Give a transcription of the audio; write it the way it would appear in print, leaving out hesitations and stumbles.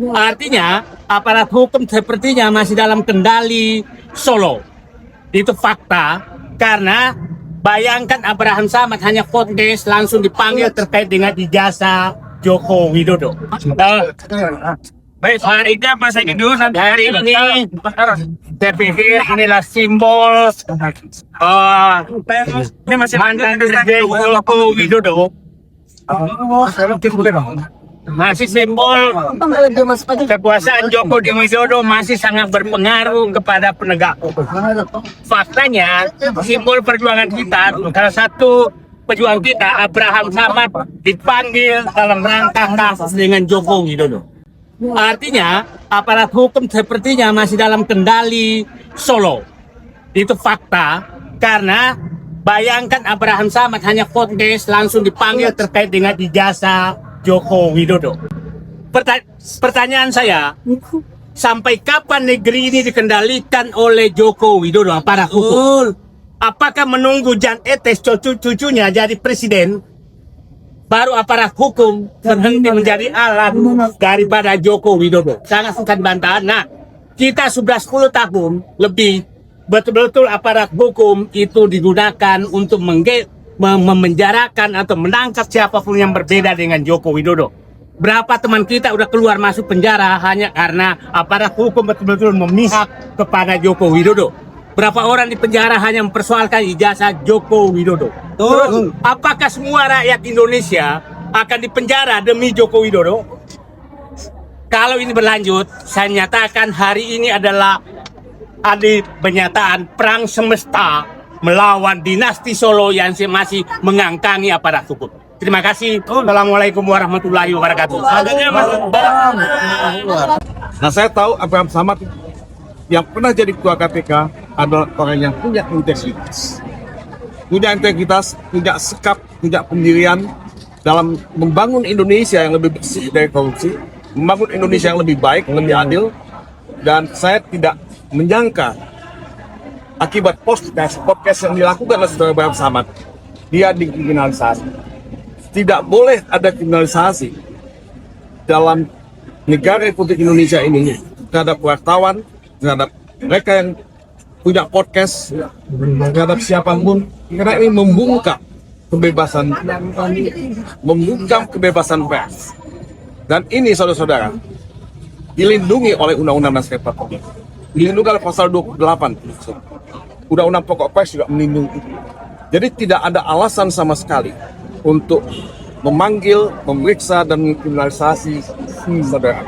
Artinya aparat hukum sepertinya masih dalam kendali Solo. Itu fakta, karena bayangkan Abraham Samad hanya podcast langsung dipanggil terkait dengan ijazah Joko Widodo. Baik, hari ini apa saya dulu hari ini saya pikir inilah simbol ini masih mantan Presiden Joko Widodo, masih simbol kekuasaan Joko Widodo masih sangat berpengaruh kepada penegak hukum. Faktanya simbol perjuangan kita, salah satu pejuang kita Abraham Samad dipanggil dalam rangka kasus dengan Joko Widodo. Artinya aparat hukum sepertinya masih dalam kendali Solo. Itu fakta, karena bayangkan Abraham Samad hanya podcast langsung dipanggil terkait dengan ijazah Joko Widodo. Pertanyaan saya, sampai kapan negeri ini dikendalikan oleh Joko Widodo aparat hukum? Apakah menunggu Jan Etes cucunya jadi presiden baru aparat hukum berhenti menjadi alat daripada Joko Widodo? Sangat bukan bantahan. Nah, kita sudah 10 tahun lebih betul-betul aparat hukum itu digunakan untuk memenjarakan atau menangkap siapapun yang berbeda dengan Joko Widodo. Berapa teman kita udah keluar masuk penjara hanya karena aparat hukum betul-betul memihak kepada Joko Widodo. Berapa orang di penjara hanya mempersoalkan ijazah Joko Widodo. Terus, apakah semua rakyat Indonesia akan dipenjara demi Joko Widodo? Kalau ini berlanjut, saya nyatakan hari ini adalah ada pernyataan perang semesta melawan dinasti Solo yang masih mengangkangi aparat hukum. Terima kasih. Assalamualaikum warahmatullahi wabarakatuh. Nah, saya tahu Abraham Samad yang pernah jadi ketua KPK adalah orang yang punya integritas, punya sikap, punya pendirian dalam membangun Indonesia yang lebih bersih dari korupsi, membangun Indonesia yang lebih baik, lebih adil. Dan saya tidak menyangka akibat podcast yang dilakukan oleh saudara Abraham Samad, dia dikriminalisasi. Tidak boleh ada kriminalisasi dalam negara Republik Indonesia ini terhadap wartawan, terhadap mereka yang punya podcast, terhadap siapapun, karena ini membungkam kebebasan pers. Dan ini saudara-saudara dilindungi oleh Undang-Undang Dasar 45, dilindungi oleh pasal 28. Undang-Undang Pokok Pers juga melindungi. Jadi tidak ada alasan sama sekali untuk memanggil, memeriksa dan mengkriminalisasi saudara.